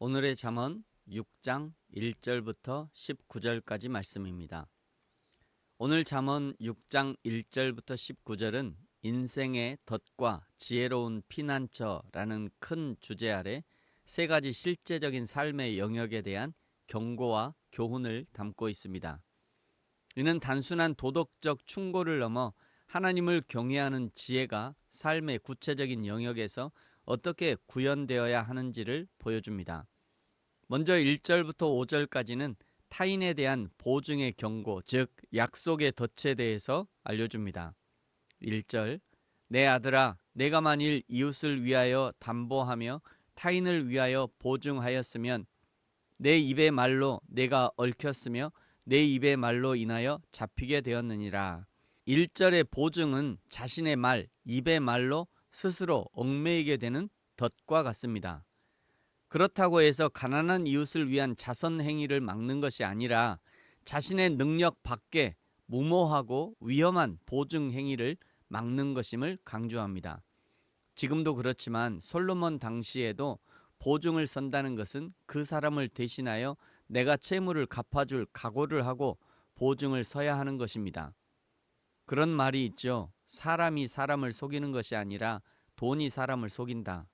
오늘의 잠언 6장 1절부터 19절까지 말씀입니다. 오늘 잠언 6장 1절부터 19절은 인생의 덫과 지혜로운 피난처라는 큰 주제 아래 세 가지 실제적인 삶의 영역에 대한 경고와 교훈을 담고 있습니다. 이는 단순한 도덕적 충고를 넘어 하나님을 경외하는 지혜가 삶의 구체적인 영역에서 어떻게 구현되어야 하는지를 보여줍니다. 먼저 1절부터 5절까지는 타인에 대한 보증의 경고, 즉 약속의 덫에 대해서 알려줍니다. 1절, 내 아들아, 내가 만일 이웃을 위하여 담보하며 타인을 위하여 보증하였으면 내 입의 말로 내가 얽혔으며 내 입의 말로 인하여 잡히게 되었느니라. 1절의 보증은 자신의 말, 입의 말로 스스로 얽매이게 되는 덫과 같습니다. 그렇다고 해서 가난한 이웃을 위한 자선 행위를 막는 것이 아니라 자신의 능력 밖에 무모하고 위험한 보증 행위를 막는 것임을 강조합니다. 지금도 그렇지만 솔로몬 당시에도 보증을 선다는 것은 그 사람을 대신하여 내가 채무를 갚아줄 각오를 하고 보증을 서야 하는 것입니다. 그런 말이 있죠. 사람이 사람을 속이는 것이 아니라 돈이 사람을 속인다.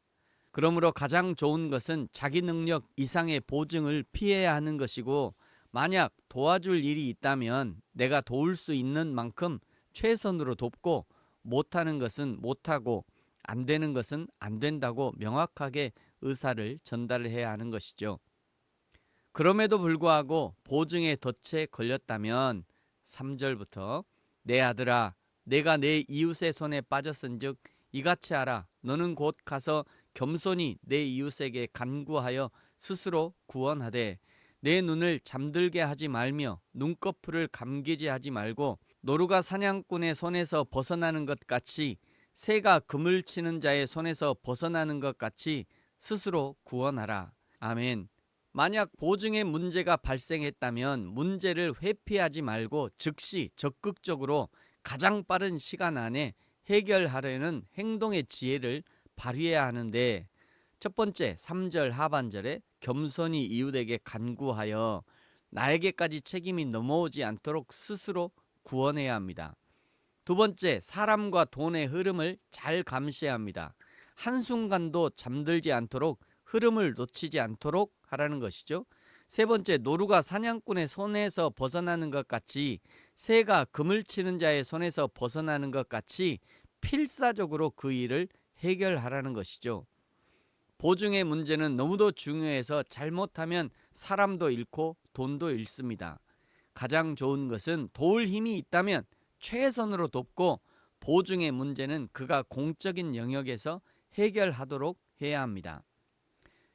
그러므로 가장 좋은 것은 자기 능력 이상의 보증을 피해야 하는 것이고, 만약 도와줄 일이 있다면 내가 도울 수 있는 만큼 최선으로 돕고, 못하는 것은 못하고 안 되는 것은 안 된다고 명확하게 의사를 전달해야 하는 것이죠. 그럼에도 불구하고 보증의 덫에 걸렸다면 3절부터 내 아들아, 내가 내 이웃의 손에 빠졌은즉 이같이 하라. 너는 곧 가서 겸손히 내 이웃에게 간구하여 스스로 구원하되 내 눈을 잠들게 하지 말며 눈꺼풀을 감기지 하지 말고 노루가 사냥꾼의 손에서 벗어나는 것 같이 새가 그물 치는 자의 손에서 벗어나는 것 같이 스스로 구원하라. 아멘. 만약 보증의 문제가 발생했다면 문제를 회피하지 말고 즉시 적극적으로 가장 빠른 시간 안에 해결하려는 행동의 지혜를 발휘해야 하는데, 첫 번째 3절 하반절에 겸손히 이웃에게 간구하여 나에게까지 책임이 넘어오지 않도록 스스로 구원해야 합니다. 두 번째, 사람과 돈의 흐름을 잘 감시해야 합니다. 한순간도 잠들지 않도록 흐름을 놓치지 않도록 하라는 것이죠. 세 번째, 노루가 사냥꾼의 손에서 벗어나는 것 같이 새가 그물 치는 자의 손에서 벗어나는 것 같이 필사적으로 그 일을 해결하라는 것이죠. 보증의 문제는 너무도 중요해서 잘못하면 사람도 잃고 돈도 잃습니다. 가장 좋은 것은 도울 힘이 있다면 최선으로 돕고, 보증의 문제는 그가 공적인 영역에서 해결하도록 해야 합니다.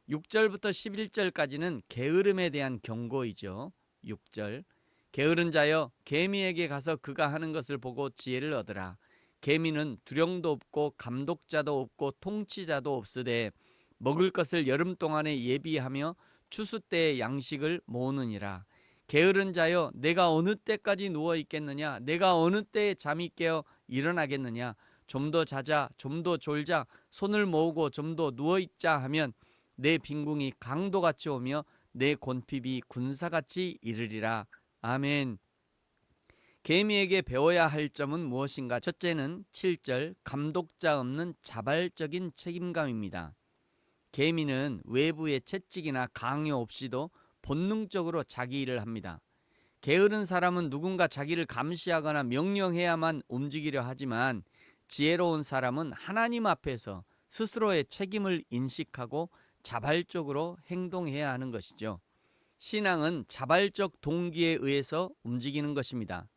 6절부터 11절까지는 게으름에 대한 경고이죠. 6절, 게으른 자여 개미에게 가서 그가 하는 것을 보고 지혜를 얻으라. 개미는 두령도 없고 감독자도 없고 통치자도 없으되 먹을 것을 여름 동안에 예비하며 추수 때의 양식을 모으느니라. 게으른 자여, 내가 어느 때까지 누워 있겠느냐? 내가 어느 때에 잠이 깨어 일어나겠느냐? 좀 더 자자, 좀 더 졸자, 손을 모으고 좀 더 누워 있자 하면 내 빈궁이 강도같이 오며 내 곤핍이 군사같이 이르리라. 아멘. 개미에게 배워야 할 점은 무엇인가? 첫째는 7절 감독자 없는 자발적인 책임감입니다. 개미는 외부의 채찍이나 강요 없이도 본능적으로 자기 일을 합니다. 게으른 사람은 누군가 자기를 감시하거나 명령해야만 움직이려 하지만, 지혜로운 사람은 하나님 앞에서 스스로의 책임을 인식하고 자발적으로 행동해야 하는 것이죠. 신앙은 자발적 동기에 의해서 움직이는 것입니다.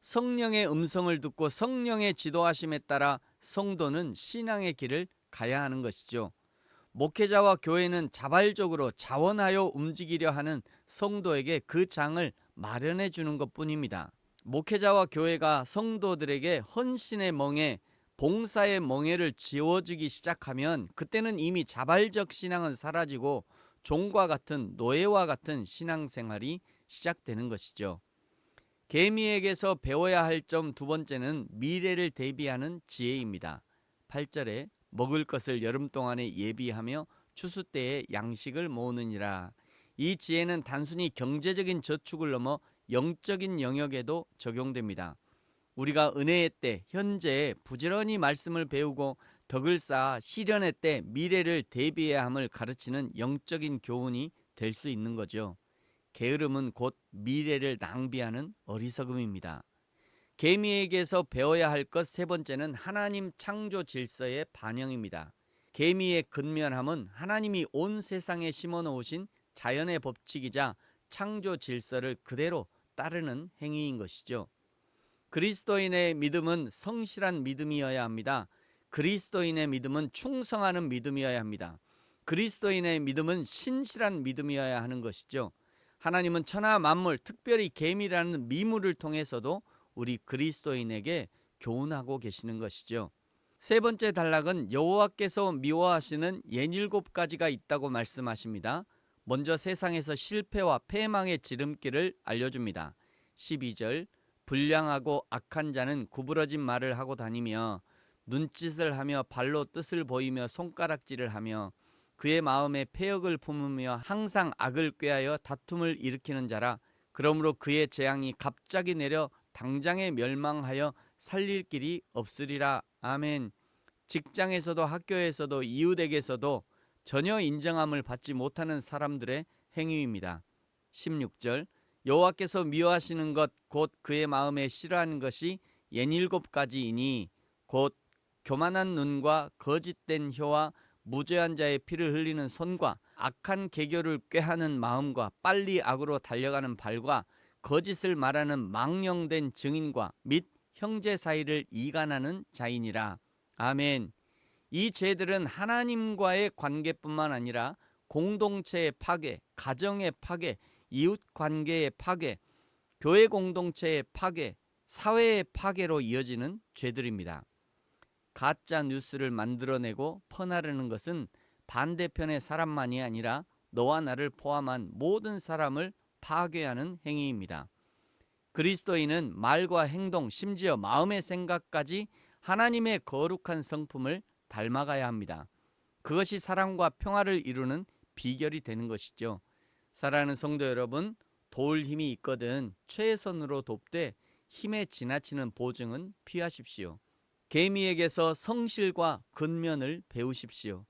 성령의 음성을 듣고 성령의 지도하심에 따라 성도는 신앙의 길을 가야 하는 것이죠. 목회자와 교회는 자발적으로 자원하여 움직이려 하는 성도에게 그 장을 마련해 주는 것뿐입니다. 목회자와 교회가 성도들에게 헌신의 멍에, 봉사의 멍에를 지워주기 시작하면 그때는 이미 자발적 신앙은 사라지고 종과 같은, 노예와 같은 신앙생활이 시작되는 것이죠. 개미에게서 배워야 할 점 두 번째는 미래를 대비하는 지혜입니다. 8절에 먹을 것을 여름 동안에 예비하며 추수 때에 양식을 모으느니라. 이 지혜는 단순히 경제적인 저축을 넘어 영적인 영역에도 적용됩니다. 우리가 은혜의 때 현재 부지런히 말씀을 배우고 덕을 쌓아 시련의 때 미래를 대비해야 함을 가르치는 영적인 교훈이 될 수 있는 거죠. 게으름은 곧 미래를 낭비하는 어리석음입니다. 개미에게서 배워야 할 것 세 번째는 하나님 창조 질서의 반영입니다. 개미의 근면함은 하나님이 온 세상에 심어 놓으신 자연의 법칙이자 창조 질서를 그대로 따르는 행위인 것이죠. 그리스도인의 믿음은 성실한 믿음이어야 합니다. 그리스도인의 믿음은 충성하는 믿음이어야 합니다. 그리스도인의 믿음은 신실한 믿음이어야 하는 것이죠. 하나님은 천하 만물, 특별히 개미라는 미물을 통해서도 우리 그리스도인에게 교훈하고 계시는 것이죠. 세 번째 단락은 여호와께서 미워하시는 67가지가 있다고 말씀하십니다. 먼저 세상에서 실패와 패망의 지름길을 알려줍니다. 12절, 불량하고 악한 자는 구부러진 말을 하고 다니며 눈짓을 하며 발로 뜻을 보이며 손가락질을 하며 그의 마음에 패역을 품으며 항상 악을 꾀하여 다툼을 일으키는 자라. 그러므로 그의 재앙이 갑자기 내려 당장에 멸망하여 살릴 길이 없으리라. 아멘. 직장에서도 학교에서도 이웃에게서도 전혀 인정함을 받지 못하는 사람들의 행위입니다. 16절, 여호와께서 미워하시는 것 곧 그의 마음에 싫어하는 것이 67가지이니 곧 교만한 눈과 거짓된 혀와 무죄한 자의 피를 흘리는 손과 악한 계교를 꾀하는 마음과 빨리 악으로 달려가는 발과 거짓을 말하는 망령된 증인과 및 형제 사이를 이간하는 자이니라. 아멘. 이 죄들은 하나님과의 관계뿐만 아니라 공동체의 파괴, 가정의 파괴, 이웃 관계의 파괴, 교회 공동체의 파괴, 사회의 파괴로 이어지는 죄들입니다. 가짜 뉴스를 만들어내고 퍼나르는 것은 반대편의 사람만이 아니라 너와 나를 포함한 모든 사람을 파괴하는 행위입니다. 그리스도인은 말과 행동, 심지어 마음의 생각까지 하나님의 거룩한 성품을 닮아가야 합니다. 그것이 사랑과 평화를 이루는 비결이 되는 것이죠. 사랑하는 성도 여러분, 도울 힘이 있거든 최선으로 돕되 힘에 지나치는 보증은 피하십시오. 개미에게서 성실과 근면을 배우십시오.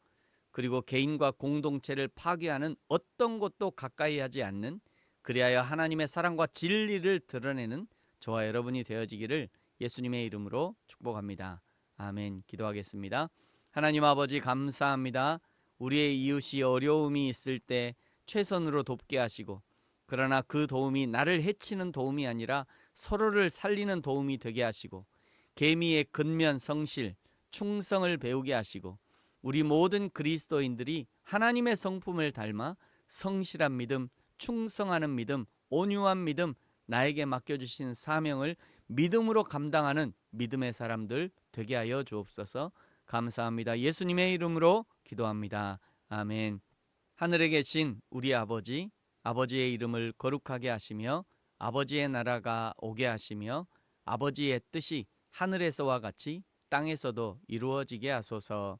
그리고 개인과 공동체를 파괴하는 어떤 것도 가까이 하지 않는, 그리하여 하나님의 사랑과 진리를 드러내는 저와 여러분이 되어지기를 예수님의 이름으로 축복합니다. 아멘. 기도하겠습니다. 하나님 아버지 감사합니다. 우리의 이웃이 어려움이 있을 때 최선으로 돕게 하시고, 그러나 그 도움이 나를 해치는 도움이 아니라 서로를 살리는 도움이 되게 하시고, 개미의 근면 성실, 충성을 배우게 하시고, 우리 모든 그리스도인들이 하나님의 성품을 닮아 성실한 믿음, 충성하는 믿음, 온유한 믿음, 나에게 맡겨주신 사명을 믿음으로 감당하는 믿음의 사람들 되게 하여 주옵소서. 감사합니다. 예수님의 이름으로 기도합니다. 아멘. 하늘에 계신 우리 아버지, 아버지의 이름을 거룩하게 하시며 아버지의 나라가 오게 하시며 아버지의 뜻이 하늘에서와 같이 땅에서도 이루어지게 하소서.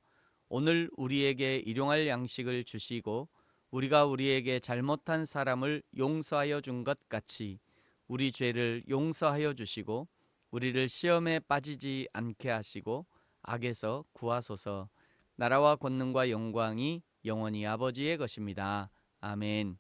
오늘 우리에게 일용할 양식을 주시고 우리가 우리에게 잘못한 사람을 용서하여 준 것 같이 우리 죄를 용서하여 주시고 우리를 시험에 빠지지 않게 하시고 악에서 구하소서. 나라와 권능과 영광이 영원히 아버지의 것입니다. 아멘.